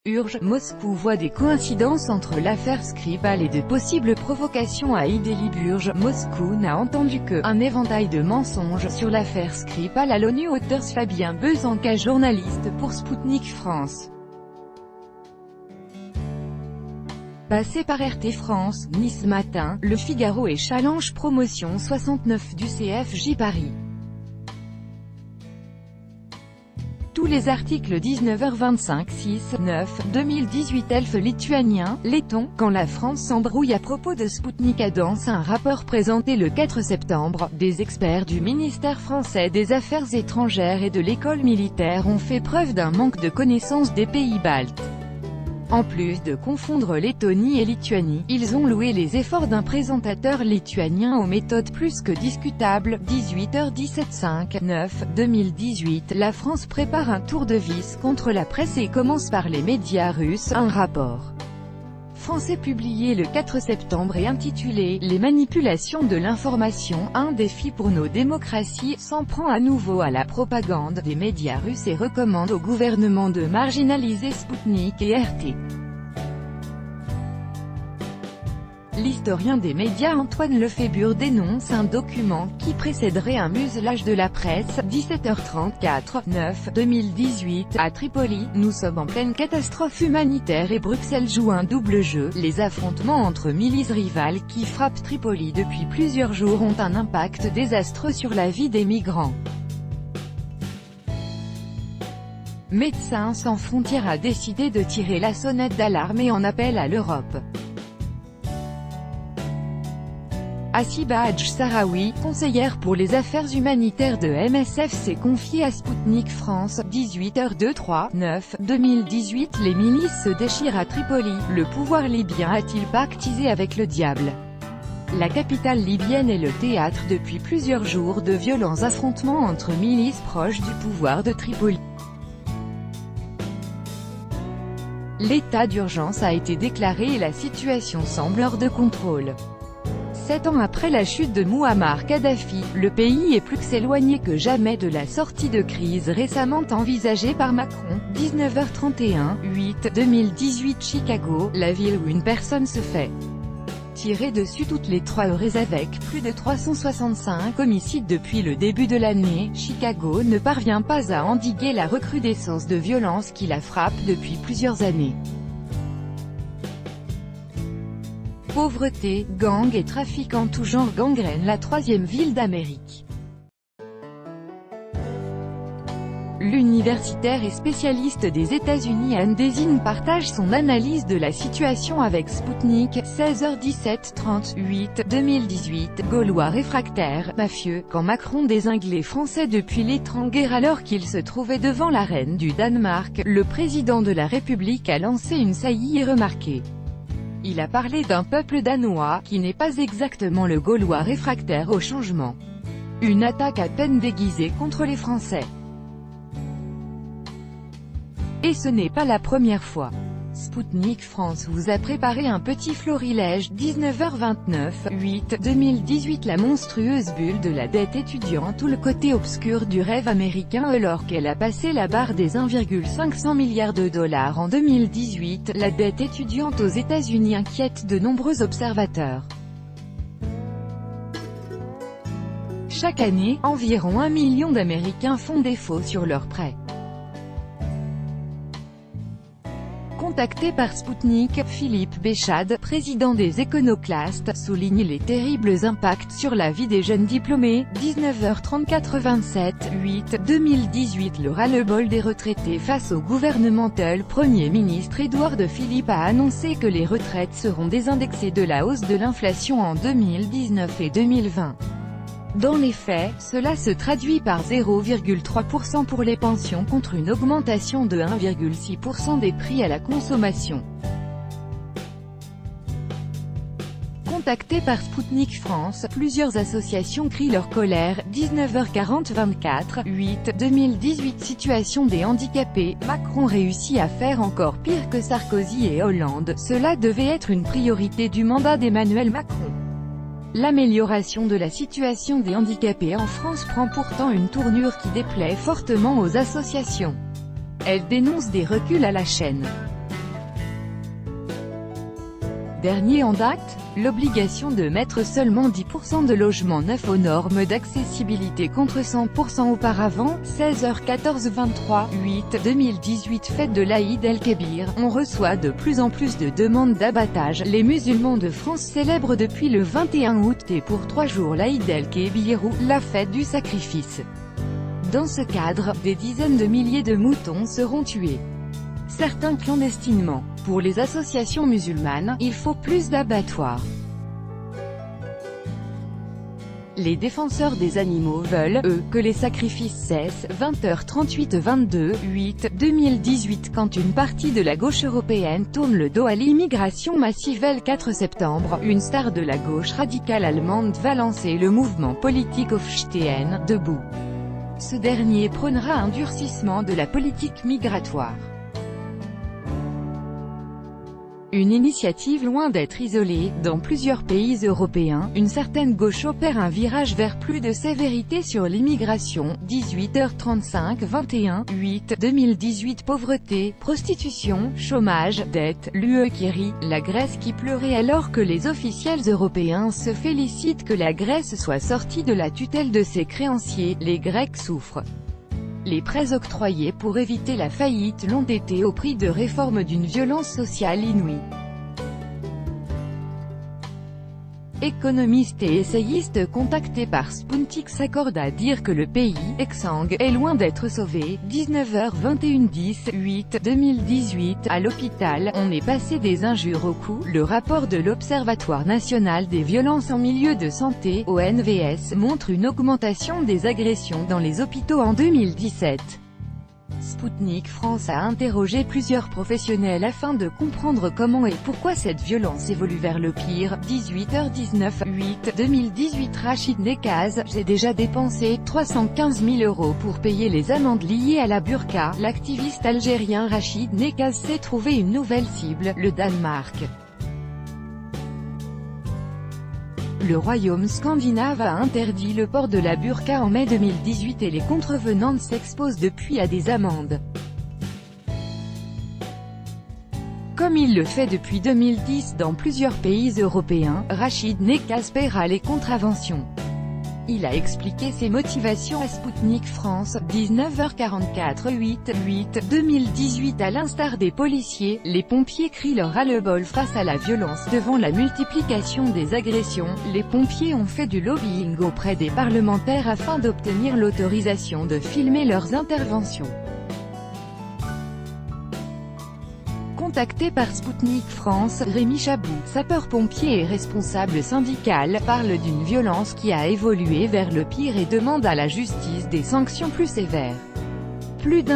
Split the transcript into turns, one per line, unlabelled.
Urge, Moscou voit des coïncidences entre l'affaire Skripal et de possibles provocations à Idéliburge. Moscou n'a entendu que un éventail de mensonges sur l'affaire Skripal à l'ONU. Auteur Fabien Bezanka, journaliste pour Sputnik France. Passé par RT France, Nice Matin, Le Figaro et Challenge Promotion 69 du CFJ Paris. Tous les articles 19h25 6/9 2018. Elfe lituanien, laiton, quand la France s'embrouille à propos de Sputnik. Dans un rapport présenté le 4 septembre, des experts du ministère français des Affaires étrangères et de l'école militaire ont fait preuve d'un manque de connaissance des pays baltes. En plus de confondre Lettonie et Lituanie, ils ont loué les efforts d'un présentateur lituanien aux méthodes plus que discutables. 18h17 5/9 2018. La France prépare un tour de vis contre la presse et commence par les médias russes. Un rapport français publié le 4 septembre et intitulé « Les manipulations de l'information, un défi pour nos démocraties » s'en prend à nouveau à la propagande des médias russes et recommande au gouvernement de marginaliser Sputnik et RT. L'historien des médias Antoine Lefébure dénonce un document qui précéderait un muselage de la presse. 17h34 9 2018. À Tripoli, nous sommes en pleine catastrophe humanitaire et Bruxelles joue un double jeu. Les affrontements entre milices rivales qui frappent Tripoli depuis plusieurs jours ont un impact désastreux sur la vie des migrants. Médecins sans frontières a décidé de tirer la sonnette d'alarme et en appelle à l'Europe. Hasiba Hadj-Sahraoui, conseillère pour les affaires humanitaires de MSF, s'est confiée à Sputnik France. 18h23 9 2018. Les milices se déchirent à Tripoli. Le pouvoir libyen a-t-il pactisé avec le diable? La capitale libyenne est le théâtre depuis plusieurs jours de violents affrontements entre milices proches du pouvoir de Tripoli. L'état d'urgence a été déclaré et la situation semble hors de contrôle. 7 ans après la chute de Mouammar Kadhafi, le pays est plus éloigné que jamais de la sortie de crise récemment envisagée par Macron. 19h31 8 2018. Chicago, la ville où une personne se fait tirer dessus toutes les 3 heures avec plus de 365 homicides depuis le début de l'année. Chicago ne parvient pas à endiguer la recrudescence de violence qui la frappe depuis plusieurs années. Pauvreté, gangs et trafic en tout genre gangrènent la 3e ville d'Amérique. L'universitaire et spécialiste des États-Unis Anne Désine partage son analyse de la situation avec Sputnik. 16h17 38 2018. Gaulois réfractaires, mafieux, quand Macron dézingue les Français depuis l'étrange-guerre alors qu'il se trouvait devant la reine du Danemark, le président de la République a lancé une saillie remarquée. Il a parlé d'un peuple danois, qui n'est pas exactement le Gaulois réfractaire au changement. Une attaque à peine déguisée contre les Français. Et ce n'est pas la première fois. Sputnik France vous a préparé un petit florilège. 19h29 8 2018. La monstrueuse bulle de la dette étudiante ou le côté obscur du rêve américain. Alors qu'elle a passé la barre des 1,500 milliards de dollars en 2018, la dette étudiante aux États-Unis inquiète de nombreux observateurs. Chaque année, environ 1 million d'Américains font défaut sur leurs prêts. Contacté par Sputnik, Philippe Béchade, président des Éconoclastes, souligne les terribles impacts sur la vie des jeunes diplômés. 19h34 27 8 2018. Le ras-le-bol des retraités face au gouvernemental. Premier ministre Édouard Philippe a annoncé que les retraites seront désindexées de la hausse de l'inflation en 2019 et 2020. Dans les faits, cela se traduit par 0,3% pour les pensions contre une augmentation de 1,6% des prix à la consommation. Contacté par Sputnik France, plusieurs associations crient leur colère. 19h40 24 8 2018. Situation des handicapés. Macron réussit à faire encore pire que Sarkozy et Hollande. Cela devait être une priorité du mandat d'Emmanuel Macron. L'amélioration de la situation des handicapés en France prend pourtant une tournure qui déplaît fortement aux associations. Elle dénonce des reculs à la chaîne. dernier en date, l'obligation de mettre seulement 10% de logements neufs aux normes d'accessibilité contre 100% auparavant. 16h14-23-8-2018 Fête de l'Aïd el-Kébir, on reçoit de plus en plus de demandes d'abattage. Les musulmans de France célèbrent depuis le 21 août et pour 3 jours l'Aïd el-Kébir ou la fête du sacrifice. Dans ce cadre, des dizaines de milliers de moutons seront tués. Certains clandestinement. Pour les associations musulmanes, il faut plus d'abattoirs. Les défenseurs des animaux veulent, eux, que les sacrifices cessent. 20h38-22-8-2018 Quand une partie de la gauche européenne tourne le dos à l'immigration massive le 4 septembre, une star de la gauche radicale allemande va lancer le mouvement politique Aufstehen, debout. Ce dernier prônera un durcissement de la politique migratoire. Une initiative loin d'être isolée. Dans plusieurs pays européens, une certaine gauche opère un virage vers plus de sévérité sur l'immigration. 18h35-21-8-2018 Pauvreté, prostitution, chômage, dette, l'UE qui rit, la Grèce qui pleurait alors que les officiels européens se félicitent que la Grèce soit sortie de la tutelle de ses créanciers. Les Grecs souffrent. Les prêts octroyés pour éviter la faillite l'ont été au prix de réformes d'une violence sociale inouïe. Économistes et essayistes contactés par Sputnik s'accordent à dire que le pays, exsangue, est loin d'être sauvé. 19h21-10-8-2018 À l'hôpital, on est passé des injures au cou. Le rapport de l'Observatoire national des violences en milieu de santé, ONVS, montre une augmentation des agressions dans les hôpitaux en 2017. Sputnik France a interrogé plusieurs professionnels afin de comprendre comment et pourquoi cette violence évolue vers le pire. 18h19-8-2018 Rachid Nekaz, j'ai déjà dépensé 315 000 € pour payer les amendes liées à la burqa. L'activiste algérien Rachid Nekaz s'est trouvé une nouvelle cible, le Danemark. Le royaume scandinave a interdit le port de la burqa en mai 2018 et les contrevenantes s'exposent depuis à des amendes. Comme il le fait depuis 2010 dans plusieurs pays européens, Rachid Nekaz paiera les contraventions. Il a expliqué ses motivations à Sputnik France. 19h44-8-2018 À l'instar des policiers, les pompiers crient leur ras-le-bol face à la violence. Devant la multiplication des agressions, les pompiers ont fait du lobbying auprès des parlementaires afin d'obtenir l'autorisation de filmer leurs interventions. Contacté par Sputnik France, Rémi Chabou, sapeur-pompier et responsable syndical, parle d'une violence qui a évolué vers le pire et demande à la justice des sanctions plus sévères. Plus d'un